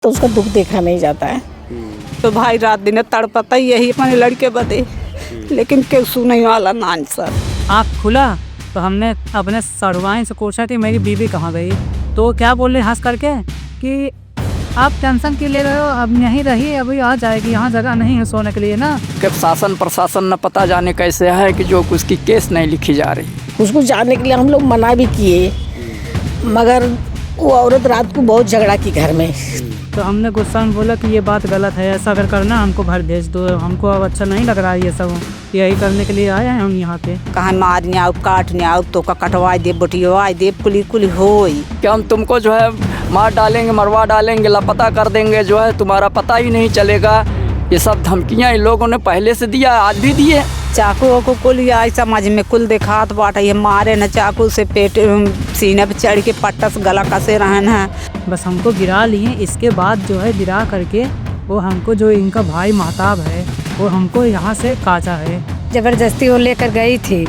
तो उसका दुख देखा नहीं जाता है। तो भाई रात दिन तड़पता ही यही अपने लड़के बदे, लेकिन क्यों सुनने वाला ना सर। आँख खुला तो हमने अपने सरवाइन से पूछा कि मेरी बीवी कहाँ गई, तो क्या बोल रहे हंस करके कि आप टेंशन क्यों ले रहे हो, अब यहीं रहिए, अभी आ जाएगी, यहाँ जगह नहीं है सोने के लिए ना। कि शासन प्रशासन न पता जाने कैसे है कि जो उसकी केस नहीं लिखी जा रही। उसको जाने के लिए हम लोग मना भी किए, मगर वो औरत रात को बहुत झगड़ा की घर में। तो हमने गुस्सा में बोला कि ये बात गलत है, ऐसा अगर करना हमको घर भेज दो, हमको अब अच्छा नहीं लग रहा है ये सब, यही करने के लिए आए हैं हम यहाँ पे। कहाँ मारने आओ काटने आओ तो का कटवा दे बटिया दे कुली कुली होई कि हम तुमको जो है मार डालेंगे, मरवा डालेंगे, लापता कर देंगे, जो है तुम्हारा पता ही नहीं चलेगा। ये सब धमकियाँ इन लोगों ने पहले से दिया, आज भी दिए। चाकू को कुल आई समझ में कुल दिखात बाटा, ये मारे न चाकू से पेट सीने पे चढ़ के पट्टस गला कसे रहन है। बस हमको गिरा लिए, इसके बाद जो है गिरा करके वो हमको जो इनका भाई महताब है वो हमको यहाँ से काटा है। जबरदस्ती वो लेकर गई थी।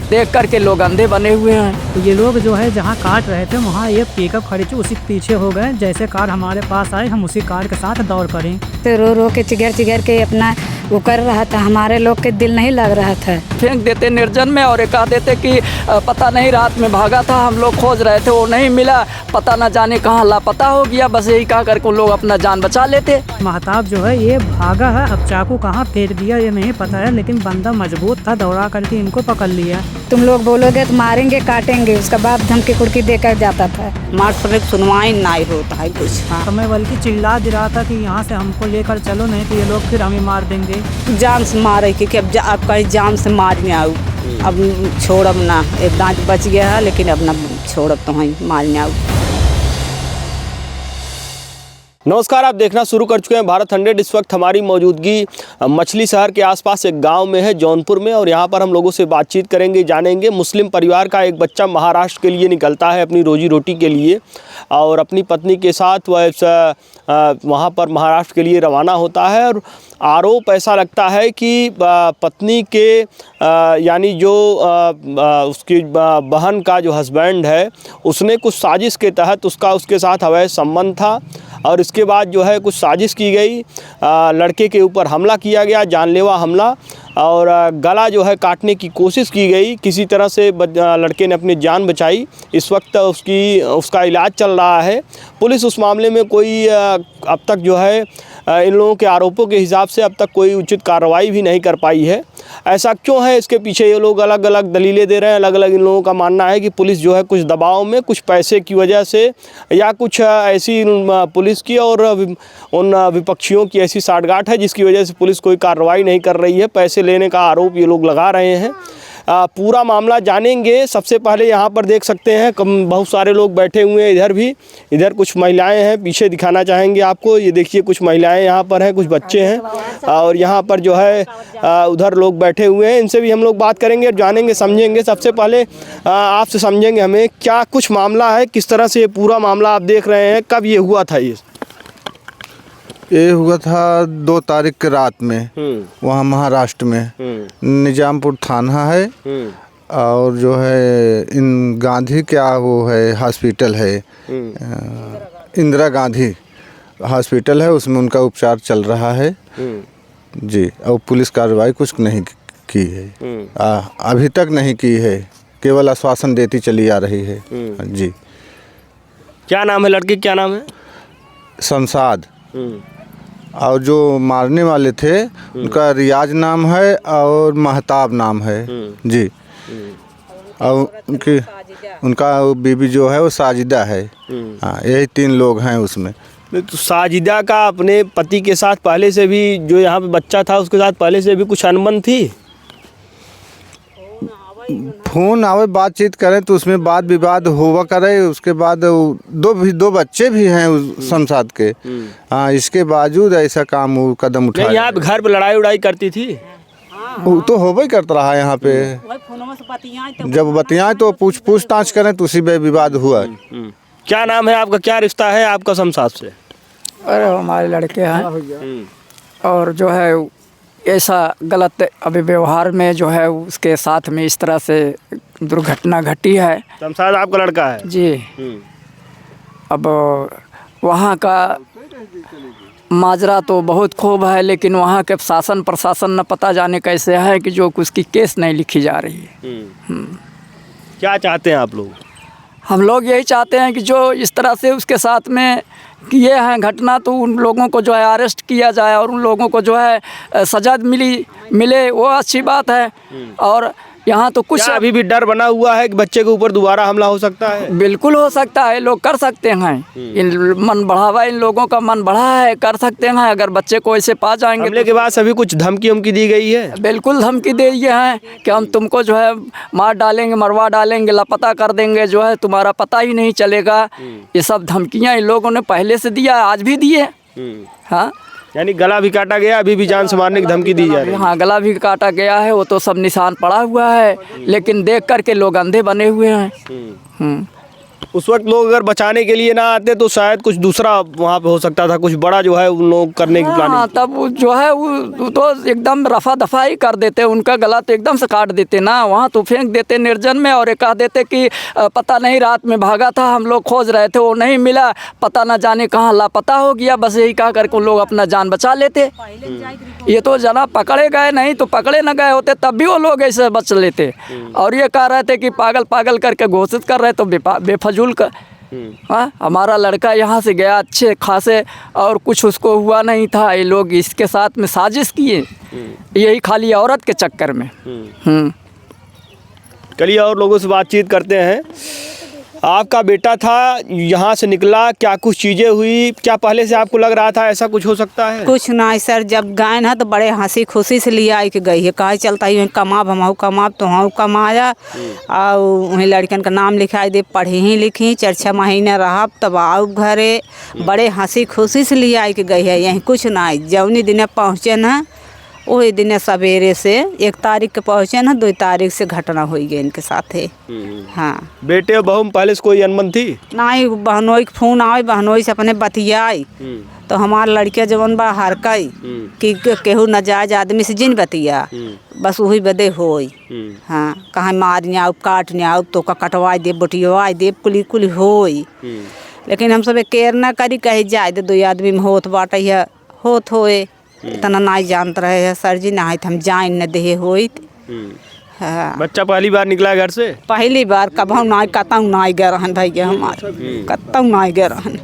देख करके लोग अंधे बने हुए हैं। तो ये लोग जो है जहाँ काट रहे थे वहाँ ये पिकअप खड़ी थी, उसी पीछे हो गए, जैसे कार हमारे पास आई हम उसी कार के साथ दौड़ पड़े। तो रो रो के चिगर के अपना वो कर रहा था, हमारे लोग के दिल नहीं लग रहा था। फेंक देते निर्जन में और कह देते कि पता नहीं रात में भागा था, हम लोग खोज रहे थे, वो नहीं मिला, पता न जाने कहाँ लापता हो गया। बस यही कह करके लोग अपना जान बचा लेते। महताब जो है ये भागा है, अब चाकू कहाँ फेंक दिया ये नहीं पता है, लेकिन बंदा मजबूत था, दौड़ा करके इनको पकड़ लिया। तुम लोग बोलोगे तो मारेंगे काटेंगे, उसका बाप धमकी कुड़की देकर जाता था। मार पर सुनवाई नहीं होता है कुछ। तो मैं बल्कि चिल्ला दे रहा था कि यहाँ से हमको लेकर चलो, नहीं तो ये लोग फिर हमें मार देंगे। जान से मारे कि अब आप कहीं जान से मारने आओ, अब छोड़ब ना, एक दांत बच गया है लेकिन अब ना छोड़ब तो वहीं मारने आओ। नमस्कार, आप देखना शुरू कर चुके हैं भारत 100। इस वक्त हमारी मौजूदगी मछली शहर के आसपास एक गांव में है, जौनपुर में, और यहां पर हम लोगों से बातचीत करेंगे, जानेंगे। मुस्लिम परिवार का एक बच्चा महाराष्ट्र के लिए निकलता है अपनी रोजी रोटी के लिए, और अपनी पत्नी के साथ वह वहां पर महाराष्ट्र के लिए रवाना होता है। और आरोप ऐसा लगता है कि पत्नी के यानी जो उसकी बहन का जो हस्बैंड है उसने कुछ साजिश के तहत उसके साथ अवैध संबंध था, और इसके बाद जो है कुछ साजिश की गई, लड़के के ऊपर हमला किया गया, जानलेवा हमला, और गला जो है काटने की कोशिश की गई। किसी तरह से लड़के ने अपनी जान बचाई। इस वक्त उसका इलाज चल रहा है। पुलिस उस मामले में कोई अब तक जो है इन लोगों के आरोपों के हिसाब से अब तक कोई उचित कार्रवाई भी नहीं कर पाई है। ऐसा क्यों है, इसके पीछे ये लोग अलग अलग दलीलें दे रहे हैं। अलग अलग इन लोगों का मानना है कि पुलिस जो है कुछ दबाव में, कुछ पैसे की वजह से, या कुछ ऐसी पुलिस की और उन विपक्षियों की ऐसी साठगांठ है जिसकी वजह से पुलिस कोई कार्रवाई नहीं कर रही है। पैसे लेने का आरोप ये लोग लगा रहे हैं। पूरा मामला जानेंगे। सबसे पहले यहाँ पर देख सकते हैं बहुत सारे लोग बैठे हुए हैं, इधर कुछ महिलाएं हैं, पीछे दिखाना चाहेंगे आपको। ये देखिए कुछ महिलाएं यहाँ पर हैं, कुछ बच्चे हैं, और यहाँ पर जो है उधर लोग बैठे हुए हैं। इनसे भी हम लोग बात करेंगे, जानेंगे, समझेंगे। सबसे पहले आपसे समझेंगे हमें क्या कुछ मामला है, किस तरह से ये पूरा मामला आप देख रहे हैं, कब ये हुआ था? ये हुआ था 2 तारीख के रात में, वहाँ महाराष्ट्र में निजामपुर थाना है, और जो है इन गांधी क्या वो है हॉस्पिटल है, इंदिरा गांधी हॉस्पिटल है, उसमें उनका उपचार चल रहा है जी। और पुलिस कार्रवाई कुछ नहीं की है, अभी तक नहीं की है, केवल आश्वासन देती चली आ रही है जी। क्या नाम है लड़के, क्या नाम है? शमशाद। और जो मारने वाले थे उनका रियाज नाम है और महताब नाम है जी। और उनका बीबी जो है वो साजिदा है। हाँ, यही 3 लोग हैं उसमें। तो साजिदा का अपने पति के साथ पहले से भी, जो यहाँ पे बच्चा था उसके साथ पहले से भी कुछ अनबन थी? फोन आवे बातचीत करें तो उसमें वाद विवाद हुआ करे। उसके बाद 2 बच्चे भी हैं उस शमशाद के। हाँ, इसके बावजूद ऐसा काम वो कदम उठाया। यहाँ पे घर पे लड़ाई उड़ाई करती थी? वो तो हो ही करता रहा यहाँ पे। जब बतियाए तो पूछताछ करें तो उसी में विवाद हुआ। क्या नाम है आपका, क्या रिश्ता है आपका शमशाद से? अरे हमारे लड़के हैं, और जो है ऐसा गलत अभी व्यवहार में जो है उसके साथ में इस तरह से दुर्घटना घटी है। शमशाद आपका लड़का है जी। अब वहाँ का माजरा तो बहुत खूब है, लेकिन वहाँ के शासन प्रशासन न पता जाने कैसे है कि जो उसकी केस नहीं लिखी जा रही है। क्या चाहते हैं आप लोग? हम लोग यही चाहते हैं कि जो इस तरह से उसके साथ में किए हैं घटना, तो उन लोगों को जो है अरेस्ट किया जाए और उन लोगों को जो है सजा मिले, वो अच्छी बात है। और यहाँ तो कुछ अभी भी डर बना हुआ है कि बच्चे के ऊपर दोबारा हमला हो सकता है? बिल्कुल हो सकता है, लोग कर सकते हैं। इन मन बढ़ावा, इन लोगों का मन बढ़ा है, कर सकते हैं। अगर बच्चे को ऐसे पा जाएंगे, हमले के बाद सभी कुछ धमकी दी गई है? बिल्कुल धमकी दे दिए हैं कि हम तुमको जो है मार डालेंगे, मरवा डालेंगे, लापता कर देंगे, जो है तुम्हारा पता ही नहीं चलेगा। ये सब धमकियाँ इन लोगों ने पहले से दिया, आज भी दिए। हाँ, यानी गला भी काटा गया, अभी भी जान से मारने की धमकी दी जा रही है? हाँ, गला भी काटा गया है, वो तो सब निशान पड़ा हुआ है, लेकिन देख करके लोग अंधे बने हुए हैं। उस वक्त लोग अगर बचाने के लिए ना आते तो शायद कुछ दूसरा वहाँ पे हो सकता था, कुछ बड़ा जो है उन लोग करने की प्लानिंग। हाँ, तब वो जो है वो तो एकदम रफा दफा ही कर देते, उनका गला तो एकदम से काट देते ना, वहाँ तो फेंक देते निर्जन में, और कह देते कि पता नहीं रात में भागा था, हम लोग खोज रहे थे, वो नहीं मिला, पता न जाने कहाँ लापता हो गया, बस यही कह करके लोग अपना जान बचा लेते। ये तो जना पकड़े गए नहीं तो पकड़े न गए होते तब भी वो लोग ऐसे बच लेते। और ये कह रहे थे कि पागल पागल करके घोषित कर रहे तो बेफजूल का। हाँ, हमारा लड़का यहाँ से गया अच्छे खासे और कुछ उसको हुआ नहीं था, ये लोग इसके साथ में साजिश किए, यही खाली औरत के चक्कर में। चलिए और लोगों से बातचीत करते हैं। आपका बेटा था, यहाँ से निकला, क्या कुछ चीज़ें हुई? क्या पहले से आपको लग रहा था ऐसा कुछ हो सकता है? कुछ नहीं सर, जब गए ना तो बड़े हंसी खुशी से लिए आई के गई है, कहा चलता ही कमाब हम कमाब तो हम कमाया, और वहीं लड़कन का नाम लिखाई दे, पढ़ी ही लिखी, 4-6 महीने रहा, तब आओ घरे, बड़े हंसी खुशी से लिए आई के गई है। यहीं कुछ नहीं, जौनी दिन पहुँचे ना वही दिन सवेरे से 1 तारीख के पहुँचे ना, 2 तारीख से घटना हुई गई इनके साथ है। हाँ, बेटे और बहू में पहले से कोई अनबन थी? नहीं, बहनोई के फोन आए, बहनोई से अपने बतियाई, तो हमार लड़किया जवन बा हरकई कि केहू नाजायज आदमी से जिन बतिया, बस वही बदे होई। हाँ, कहाँ मारने आओ, काटने आओ, तो का कटवाई दे, बटियावाई दे, कुली कुली होई। लेकिन हम सब केयर ना करी, कहे जाए दे 2 आदमी में होत बाटे है, होत होए, इतना नहीं जानते रहे है सर जी, ना हम जान न दे होई। हाँ, बच्चा पहली बार निकला है घर से? पहली बार, कभू नहीं कतऊ नहीं गए रहन भैया, हमार कतऊ नहीं गए रहन।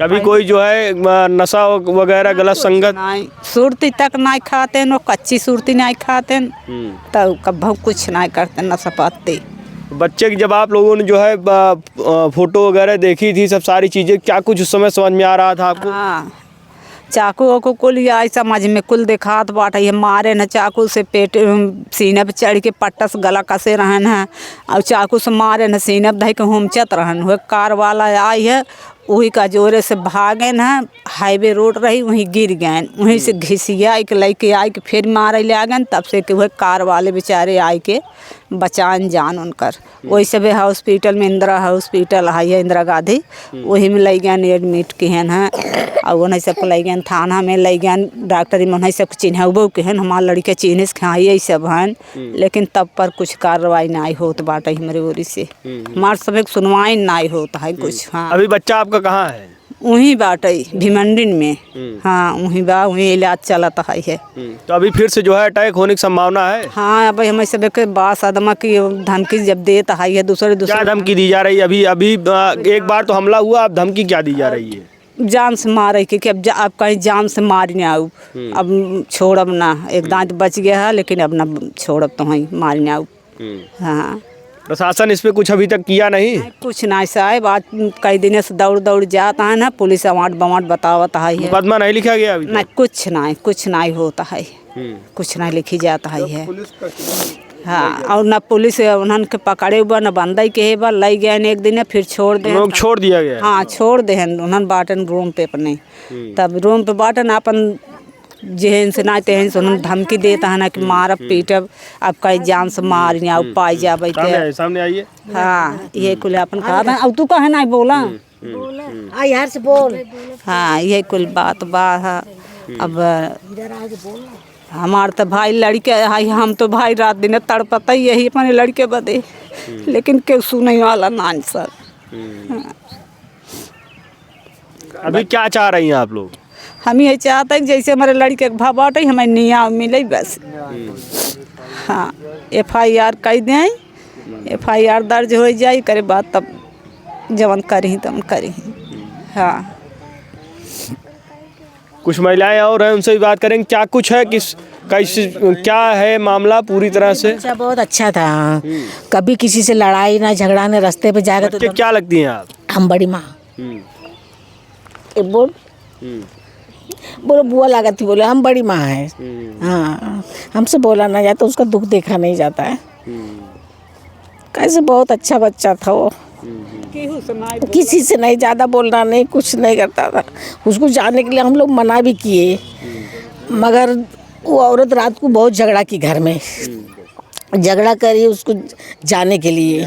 कभी कोई जो है नशा वगैरह गलत संगत? नहीं, सुरती तक नहीं खाते, नो कच्ची सुरती नहीं खाते, तो कभू कुछ नहीं करते, नशा पाते। बच्चे की जब आप लोगों ने जो है फोटो वगैरह देखी थी, सब सारी चीज़ें, क्या कुछ उस समय समझ में आ रहा था आपको? हाँ, चाकू को कुल आई समझ में कुल दिखात बाटे, ये मारे न चाकू से पेट सीने पे चढ़ के पट्टा से गला कसे रहन है, और चाकू से मारे न सीने पे धइ के हुमचत रहन। हुए कार वाला आई है, वही का जोरे से भागे न, हाईवे रोड रही, वहीं गिर गए, वहीं से घिसिया के लेके आई के फिर मारे ले गए, तब से कि वह कार वाले बेचारे आई के बचान जान उनकर। वही सब हॉस्पिटल में, इंदिरा हॉस्पिटल है इंदिरा गांधी, वही में ले गए एडमिट किहन है, और उन्हें सबको ले गए थाना में, ले गए डॉक्टरी में, उन्हें सब चिन्हबो केहन, हमारे लड़के चिन्ह से खाइए सब हैं, लेकिन तब पर कुछ कार्रवाई नहीं होत बाटे हमारे ओरी से, हमारे सब एक सुनवाई नहीं होता है कुछ। हाँ, अभी बच्चा आपका कहाँ है? वहीं बाटे भिमंडिन में। हाँ, वहीं बा, वहीं इलाज चलता है। तो अभी फिर से जो है अटैक होने की संभावना है? हाँ, अब हमें सब के बास आदमा की धमकी जब देता है, दूसरे क्या धमकी दी जा रही है? अभी एक बार तो हमला हुआ, अब धमकी क्या दी जा रही है? जान से मारे कि अब आप कहीं जान से मारने आओ, अब छोड़ब ना, एक दांत बच गया है, लेकिन अब ना छोड़ब तो वहीं मारने आओ। हाँ, प्रशासन इस पे कुछ अभी तक किया नहीं? कुछ नहीं साहब, आज कई दिन से दौड़ जाता है ना, पुलिस अवाट बतावता है, मुकदमा नहीं लिखा गया अभी? नहीं, कुछ नहीं होता है, कुछ नहीं लिखी जाता है। हाँ, और न पुलिस उन्होंने के पकड़े हुआ, न बंदई के बा, लै गए एक दिन, फिर छोड़ दे, लोग छोड़ दिया गया? हाँ, छोड़ दे, उन्होंने बाटन रूम पे अपने, तब रूम पे बाटन अपन जेहन से ना तेहन से उन्होंने धमकी देता है ना कि मारब पीटब, अब कहीं जान से मार या पाई जाबे। सामने आइए। हाँ, ये कुल अपन कहा था, अब तू कहे नहीं बोला, आई यार से बोल। हाँ, ये कुल बात है। अब हमार तो भाई लड़के है, हम तो भाई रात दिन तड़पता ही यही अपने लड़के बदे, लेकिन क्यों सुने वाला नान सर। अभी क्या चाह रही हैं आप लोग? हम ये चाहते हैं कि जैसे हमारे लड़के के भाव बाटे हमें न्याय मिले बस। हाँ, FIR कर दें, FIR दर्ज हो जाए करे बात तब जवन करी तब करी। हाँ, कुछ महिलाएं और हैं, उनसे भी बात करेंगे। क्या कुछ है, किस कैसे क्या है मामला पूरी तरह से? बच्चा बहुत अच्छा था, कभी किसी से लड़ाई ना झगड़ा ना, रास्ते पे जाएगा तो बच्चे क्या लगती हैं आप? हम बड़ी माँ बोल बोलो बुआ लागत थी, बोले हम बड़ी माँ है। हाँ, हमसे बोला ना जाता, उसका दुख देखा नहीं जाता है। कैसे बहुत अच्छा बच्चा था वो, किसी से नहीं ज़्यादा बोलना नहीं, कुछ नहीं करता था। उसको जाने के लिए हम लोग मना भी किए, मगर वो औरत रात को बहुत झगड़ा की, घर में झगड़ा करी उसको जाने के लिए।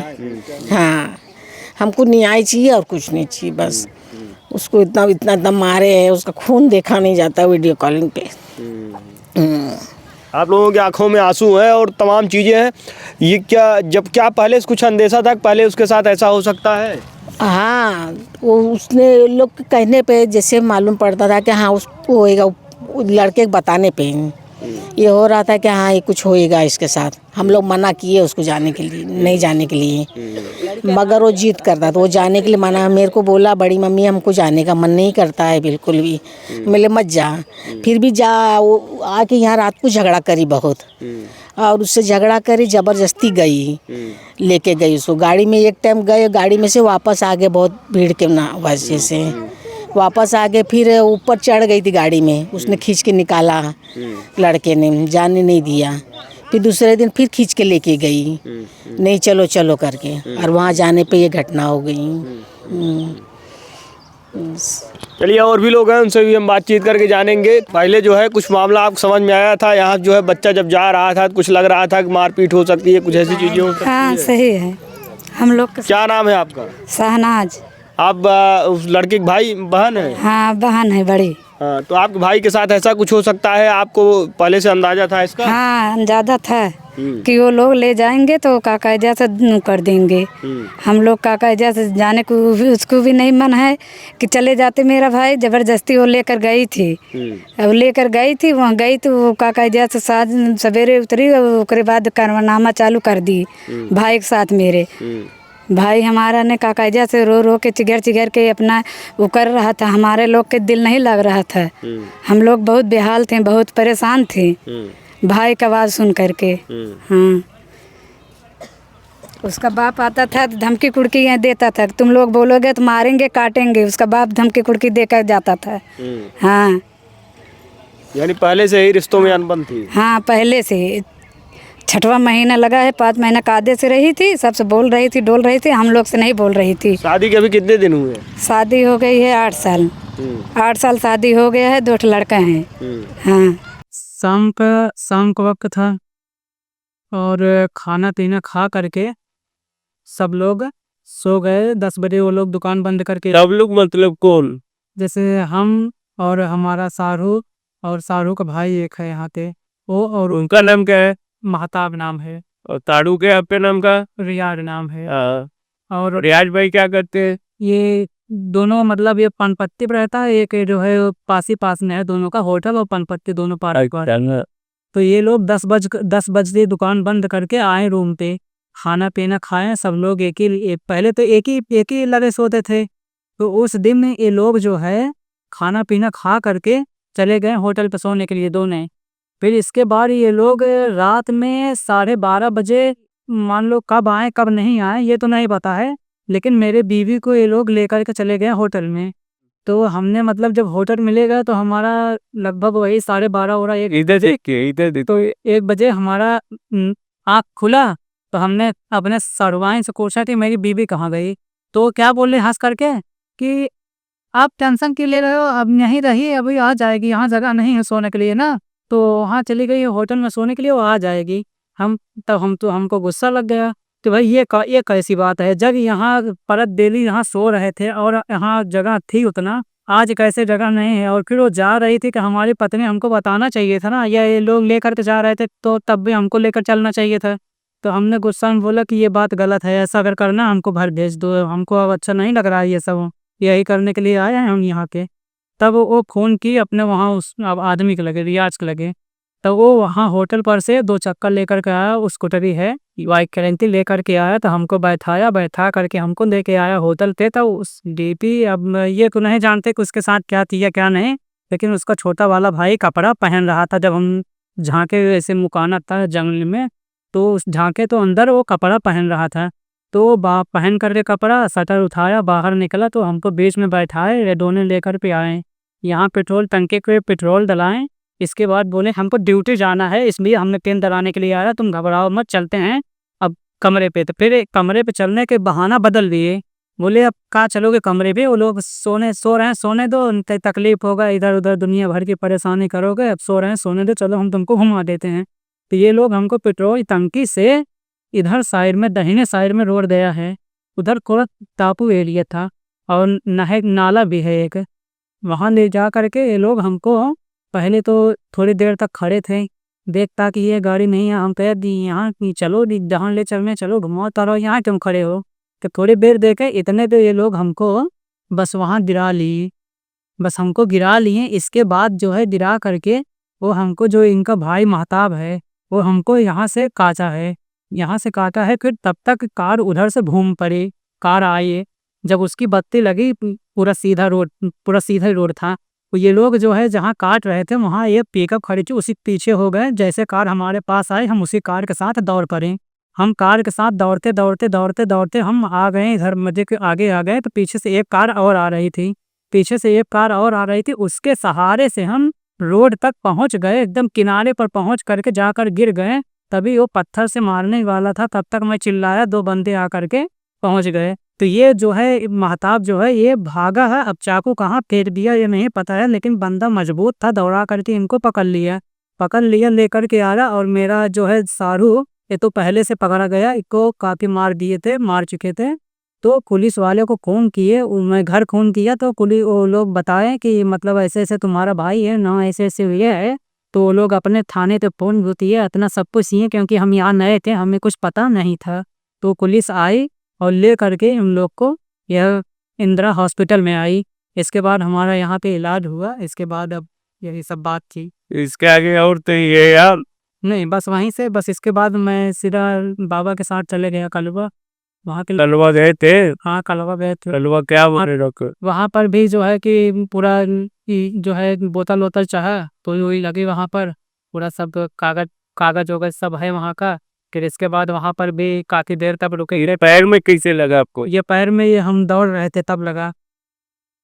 हाँ, हमको न्याय चाहिए और कुछ नहीं चाहिए बस। उसको इतना इतना इतना मारे है, उसका खून देखा नहीं जाता वीडियो कॉलिंग पे। आप लोगों की आंखों में आंसू हैं और तमाम चीज़ें हैं। ये क्या पहले से कुछ अंदेशा था, पहले उसके साथ ऐसा हो सकता है? हाँ, वो उसने लोग के कहने पे जैसे मालूम पड़ता था कि हाँ उसको होएगा, वो लड़के के बताने पे ये हो रहा था कि हाँ ये कुछ होएगा इसके साथ। हम लोग मना किए उसको जाने के लिए, नहीं जाने के लिए, मगर वो जिद करता था, वो जाने के लिए मना। मेरे को बोला बड़ी मम्मी हमको जाने का मन नहीं करता है बिल्कुल भी। मेरे मत जा, फिर भी जा। वो आके यहाँ रात को झगड़ा करी बहुत, और उससे झगड़ा करी, ज़बरदस्ती गई, लेके गई उसको गाड़ी में। एक टाइम गए, गाड़ी में से वापस आ गए, बहुत भीड़ के ना वजह से वापस आ गए। फिर ऊपर चढ़ गई थी गाड़ी में, उसने खींच के निकाला, लड़के ने जाने नहीं दिया। फिर दूसरे दिन फिर खींच के लेके गई, नहीं चलो चलो करके, और वहाँ जाने पे ये घटना हो गई। चलिए, और भी लोग हैं, उनसे भी हम बातचीत करके जानेंगे। पहले जो है कुछ मामला आपको समझ में आया था, यहाँ जो है बच्चा जब जा रहा था तो कुछ लग रहा था कि मारपीट हो सकती है, कुछ ऐसी चीज़ें हो सकती है? हाँ सही है। हम लोग का क्या नाम है आपका? शहनाज। आप उस लड़के के भाई बहन है? हाँ बहन है बड़ी। हाँ, तो आपके भाई के साथ ऐसा कुछ हो सकता है, आपको पहले से अंदाजा था इसका? हाँ ज़्यादा था कि वो लोग ले जाएंगे तो काकायदा से कर देंगे। हम लोग काकायदा से जाने को भी, उसको भी नहीं मन है कि चले जाते। मेरा भाई ज़बरदस्ती वो लेकर गई थी, अब लेकर गई थी, वहाँ गई तो वो काकायदा से साथ सवेरे उतरी, उसके बाद कारनामा चालू कर दी भाई के साथ। मेरे भाई हमारा ने काकायदा से रो रो के चिगर चिगर के अपना वो कर रहा था। हमारे लोग के दिल नहीं लग रहा था, हम लोग बहुत बेहाल थे, बहुत परेशान थे भाई का आवाज़ सुन करके। हाँ, उसका बाप आता था तो धमकी कुड़की देता था, तुम लोग बोलोगे तो मारेंगे काटेंगे। उसका बाप धमकी कुड़की देकर जाता था। हाँ, यानी पहले से ही रिश्तों में अनबन थी? हाँ पहले से। 6वां महीना लगा है, 5 महीना कायदे से रही थी, सबसे बोल रही थी, डोल रही थी, हम लोग से नहीं बोल रही थी। शादी के अभी कितने दिन हुए? शादी हो गई है 8 साल। 8 साल शादी हो गया है, 2 लड़का हैं। हाँ, शाम का वक्त था और खाना पीना खा करके सब लोग सो गए। 10 बजे वो लोग दुकान बंद करके। सब लोग मतलब कौन? जैसे हम और हमारा शाहरुख और शाहरुख का भाई एक है यहाँ पे, वो, और उनका नाम क्या है? महताब नाम है, और तारू के आपके नाम का? रियाज नाम है। हाँ। और रियाज भाई क्या करते हैं? ये दोनों मतलब ये पनपत्ती पर रहता है, एक जो है वो पास में है, दोनों का होटल और पनपत्ती दोनों पास पर। तो ये लोग 10 बजे दुकान बंद करके आए रूम पे, खाना पीना खाएं सब लोग। पहले तो एक ही लगे सोते थे। तो उस दिन ये लोग जो है खाना पीना खा करके चले गए होटल पे सोने के लिए दोनों। फिर इसके बाद ये लोग रात में 12:30 बजे, मान लो कब आए कब नहीं आए ये तो नहीं पता है, लेकिन मेरे बीवी को ये लोग लेकर के चले गए होटल में। तो हमने मतलब जब होटल मिलेगा तो हमारा लगभग वही 12:30 हो रहा है, इधर तो 1 बजे हमारा आँख खुला। तो हमने अपने सरवाइन से पूछा कि मेरी बीवी कहाँ गई। तो क्या बोले हंस करके कि आप टेंशन क्यों ले रहे हो, अब यहीं रहिए, अभी आ जाएगी, यहाँ जगह नहीं है सोने के लिए ना, तो वहाँ चली गई होटल में सोने के लिए, वो आ जाएगी। हमको गुस्सा लग गया कि भाई ये कैसी बात है, जब यहाँ परत डेली यहाँ सो रहे थे और यहाँ जगह थी उतना, आज कैसे जगह नहीं है। और फिर वो जा रही थी कि हमारी पत्नी हमको बताना चाहिए था ना, या ये लोग लेकर के जा रहे थे तो तब भी हमको लेकर चलना चाहिए था। तो हमने गुस्सा में बोला कि ये बात गलत है, ऐसा अगर करना हमको घर भेज दो, हमको अब अच्छा नहीं लग रहा है ये सब। यही करने के लिए आए हैं हम यहाँ के। तब वो फ़ोन की अपने वहाँ उस अब आदमी के लगे, रियाज के लगे। तब वो वहाँ होटल पर से 2 चक्कर लेकर के आया, वो स्कूटरी है बाइक करेंटी लेकर के आया, तो हमको बैठाया, बैठा करके हमको लेके आया होटल पे। तो उस डीपी अब ये तो नहीं जानते कि उसके साथ क्या किया क्या नहीं, लेकिन उसका छोटा वाला भाई कपड़ा पहन रहा था। जब हम झांके ऐसे मुकाना था जंगल में, तो उस झांके तो अंदर वो कपड़ा पहन रहा था। तो पहन कर के कपड़ा शटर उठाया, बाहर निकला, तो हमको बीच में बैठाए, रेडोने लेकर पे आए। यहाँ पेट्रोल टंकी पे पेट्रोल डलाएं। इसके बाद बोले हमको ड्यूटी जाना है, इसलिए हमने पेन डलाने के लिए आया, तुम घबराओ मत, चलते हैं अब कमरे पे। तो फिर कमरे पे चलने के बहाना बदल दिए। बोले अब कहाँ चलोगे कमरे पे, वो लोग सो रहे हैं, सोने दो, तकलीफ होगा, इधर उधर दुनिया भर की परेशानी करोगे, अब सो रहे हैं, सोने दो, चलो हम तुमको घुमा देते हैं। तो ये लोग हमको पेट्रोल टंकी से इधर साइड में, दाहिने साइड में रोड गया है, उधर कोरा टापू एरिया था और नाला भी है एक, वहाँ ले जा करके ये लोग हमको पहले तो थोड़ी देर तक खड़े थे, देखता कि ये गाड़ी नहीं है, हम कह दी यहाँ की चलो, जहाँ ले चलने चलो, घुमाओ तारो, यहाँ क्यों खड़े हो। तो थोड़ी देर देखे, इतने पे ये लोग हमको बस वहाँ गिरा लिए, बस हमको गिरा लिए। इसके बाद जो है गिरा करके वो हमको, जो इनका भाई महताब है, वो हमको यहाँ से काटा है, यहाँ से काटा है। फिर तब तक कार उधर से घूम पड़ी, कार आई, जब उसकी बत्ती लगी, पूरा सीधा रोड था। तो ये लोग जो है जहाँ काट रहे थे वहाँ ये पिकअप खड़ी थी, उसी पीछे हो गए। जैसे कार हमारे पास आई, हम उसी कार के साथ दौड़ पड़े। हम कार के साथ दौड़ते दौड़ते दौड़ते दौड़ते हम आ गए इधर मस्जिद के आगे आ गए। तो पीछे से एक कार और आ रही थी, पीछे से एक कार और आ रही थी, उसके सहारे से हम रोड तक पहुंच गए, एकदम किनारे पर पहुंच करके जाकर गिर गए। तभी वो पत्थर से मारने वाला था, तब तक मैं चिल्लाया, 2 बंदे आकर के पहुंच गए। तो ये जो है महताब जो है ये भागा है, अब चाकू कहाँ फेंक दिया ये नहीं पता है, लेकिन बंदा मजबूत था, दौड़ा करके इनको पकड़ लिया लेकर के आ रहा। और मेरा जो है सारू, ये तो पहले से पकड़ा गया, इसको काफ़ी मार चुके थे। तो पुलिस वाले को फ़ोन किए, मैं घर फ़ोन किया, तो पुलिस वो लोग बताए कि मतलब ऐसे ऐसे तुम्हारा भाई है ना, ऐसे ऐसे हुए है। तो वो लोग अपने थाने पे फ़ोन होती इतना सब कुछ ये, क्योंकि हम यहाँ नए थे, हमें कुछ पता नहीं था। तो पुलिस आई और ले करके हम लोग को यह इंदिरा हॉस्पिटल में आई। इसके बाद हमारा यहाँ पे इलाज हुआ। इसके बाद अब यही सब बात थी। इसके आगे और तो ये यार नहीं, बस वहीं से, बस इसके बाद मैं सीधा बाबा के साथ चले गया कलवा, वहाँ के। तलवा गए थे। हाँ, कलवा गए थे। तलवा क्या मारे रख वहाँ पर भी जो है कि पूरा जो है बोतल वोतल चाहा तो वही लगी वहाँ पर, पूरा सब कागज वगज सब है वहाँ का। फिर इसके बाद वहाँ पर भी काफ़ी देर तक रुके। पैर में कैसे लगा आपको? ये पैर में, ये हम दौड़ रहे थे तब लगा,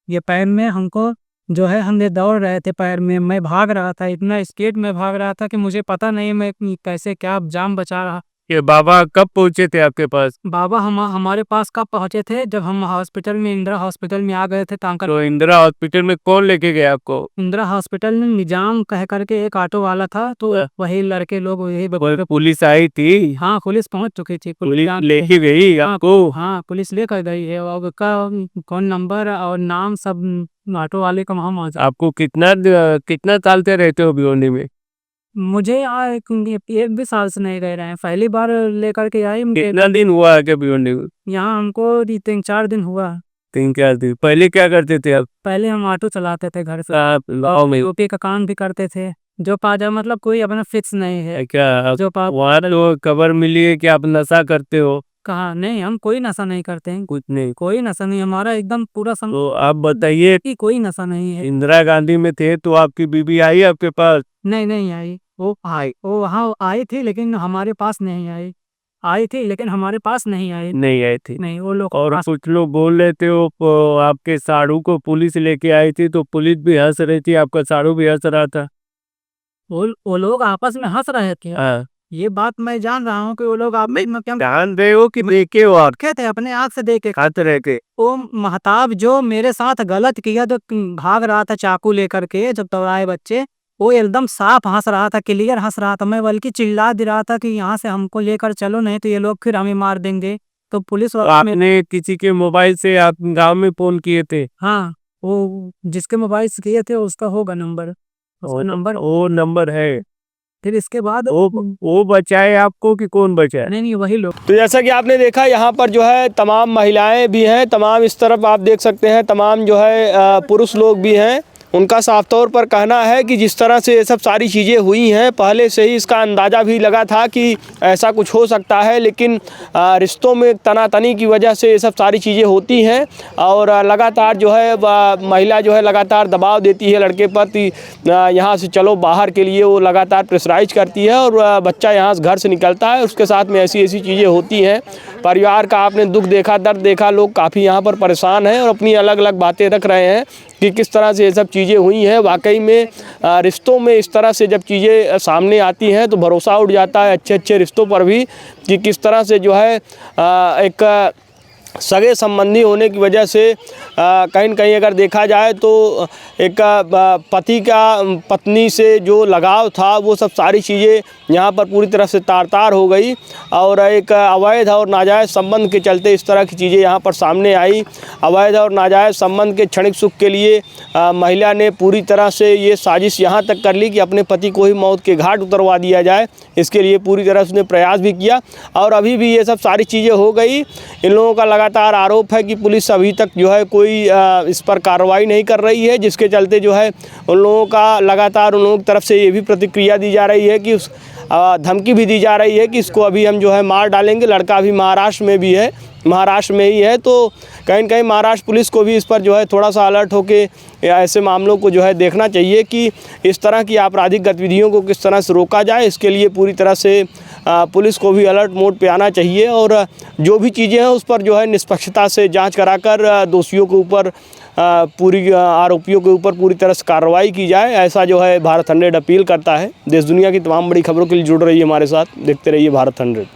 ये पैर में हमको जो है, हम ये दौड़ रहे थे पैर में, मैं भाग रहा था, इतना स्पीड में भाग रहा था कि मुझे पता नहीं मैं कैसे क्या जान बचा रहा। ये बाबा कब पहुंचे थे आपके पास? बाबा हमारे पास कब पहुंचे थे, जब हम हॉस्पिटल में, इंदिरा हॉस्पिटल में आ गए थे तांकर। तो इंदिरा हॉस्पिटल में कौन लेके गया आपको? इंदिरा हॉस्पिटल में निजाम कह करके एक ऑटो वाला था, तो वही लड़के लोग वही पुलिस आई थी? हाँ, पुलिस पहुंच चुकी थी। पुलिस लेके गई आपको? हाँ, पुलिस लेकर गई है, और उसका कौन नंबर और नाम सब ऑटो वाले का वहाँ मौजूद। आपको कितना साल से रहते हो भिवंडी में? मुझे एक भी साल से नहीं रह रहे हैं, पहली बार लेकर के आई। कितना दिन हुआ है क्या भिवंडी में? यहाँ हमको 3-4 दिन हुआ। 3-4 दिन पहले क्या करते थे आप? पहले हम ऑटो चलाते थे घर से, आप गाँव में? यूपी का काम भी करते थे, जो पाजा मतलब कोई अपना फिक्स नहीं है। क्या जो वहाँ तो खबर मिली है कि आप नशा करते हो? कहा नहीं, हम कोई नशा नहीं करते हैं, कुछ नहीं। कोई नशा नहीं, हमारा एकदम पूरा तो आप बताइए, कि कोई नशा नहीं है। इंदिरा गांधी में थे तो आपकी बीबी आई आपके पास? नहीं आई, वो वहाँ आई थी, लेकिन हमारे पास नहीं आई थी, लेकिन हमारे पास नहीं आई। नहीं आई थी? नहीं, वो लोग। और कुछ लोग बोल रहे थे वो आपके साड़ू को पुलिस लेके आई थी, तो पुलिस भी हंस रही थी, आपका साड़ू भी हंस रहा था। वो लोग आपस में हंस रहे थे। हाँ, ये बात मैं जान रहा हूँ कि वो लोग आप में क्या ध्यान दे हो कि देखे हो आप? देखे थे, अपने आँख से देखे। खाते रह के वो महताब जो मेरे साथ गलत किया, जो भाग रहा था चाकू लेकर के, जब दौड़ाए बच्चे, वो एकदम साफ हंस रहा था, क्लियर हंस रहा था। मैं बल्कि चिल्ला दे रहा था कि यहाँ से हमको लेकर चलो, नहीं तो ये लोग फिर हमें मार देंगे। तो पुलिस आपने किसी के मोबाइल से आप गांव में फोन किए थे? हाँ, वो जिसके मोबाइल से किए थे उसका होगा नंबर, वो नंबर है। फिर इसके बाद वो बचाए आपको कि कौन बचाए? नहीं वही लोग। तो जैसा कि आपने देखा यहाँ पर जो है तमाम महिलाएं भी हैं, तमाम इस तरफ आप देख सकते हैं तमाम जो है पुरुष लोग भी हैं। उनका साफ तौर पर कहना है कि जिस तरह से ये सब सारी चीज़ें हुई हैं पहले से ही इसका अंदाज़ा भी लगा था कि ऐसा कुछ हो सकता है, लेकिन रिश्तों में तनातनी की वजह से ये सब सारी चीज़ें होती हैं और लगातार जो है महिला जो है लगातार दबाव देती है लड़के पर कि यहाँ से चलो बाहर के लिए, वो लगातार प्रेशराइज करती है और बच्चा यहाँ से घर से निकलता है, उसके साथ में ऐसी ऐसी चीज़ें होती हैं। परिवार का आपने दुख देखा, दर्द देखा, लोग काफ़ी यहाँ पर परेशान हैं और अपनी अलग अलग बातें रख रहे हैं कि किस तरह से ये सब चीज़ें हुई हैं। वाकई में रिश्तों में इस तरह से जब चीज़ें सामने आती हैं तो भरोसा उठ जाता है अच्छे अच्छे रिश्तों पर भी कि किस तरह से जो है एक सगे संबंधी होने की वजह से कहीं न कहीं अगर देखा जाए तो एक पति का पत्नी से जो लगाव था वो सब सारी चीज़ें यहाँ पर पूरी तरह से तार हो गई और एक अवैध और नाजायज़ संबंध के चलते इस तरह की चीज़ें यहाँ पर सामने आई। अवैध और नाजायज़ संबंध के क्षणिक सुख के लिए महिला ने पूरी तरह से ये साजिश यहाँ तक कर ली कि अपने पति को ही मौत के घाट उतरवा दिया जाए। इसके लिए पूरी तरह से उसने प्रयास भी किया और अभी भी ये सब सारी चीज़ें हो गई। इन लोगों का लगातार आरोप है कि पुलिस अभी तक जो है कोई इस पर कार्रवाई नहीं कर रही है, जिसके चलते जो है उन लोगों का लगातार उन लोगों की तरफ से ये भी प्रतिक्रिया दी जा रही है कि धमकी भी दी जा रही है कि इसको अभी हम जो है मार डालेंगे। लड़का अभी महाराष्ट्र में भी है, महाराष्ट्र में ही है, तो कहीं न कहीं महाराष्ट्र पुलिस को भी इस पर जो है थोड़ा सा अलर्ट होके ऐसे मामलों को जो है देखना चाहिए कि इस तरह की आपराधिक गतिविधियों को किस तरह से रोका जाए। इसके लिए पूरी तरह से पुलिस को भी अलर्ट मोड पे आना चाहिए और जो भी चीज़ें हैं उस पर जो है निष्पक्षता से जांच कराकर दोषियों के ऊपर पूरी आरोपियों के ऊपर पूरी तरह से कार्रवाई की जाए। ऐसा जो है भारत 100 अपील करता है। देश दुनिया की तमाम बड़ी खबरों के लिए जुड़ रही है हमारे साथ, देखते रहिए भारत 100।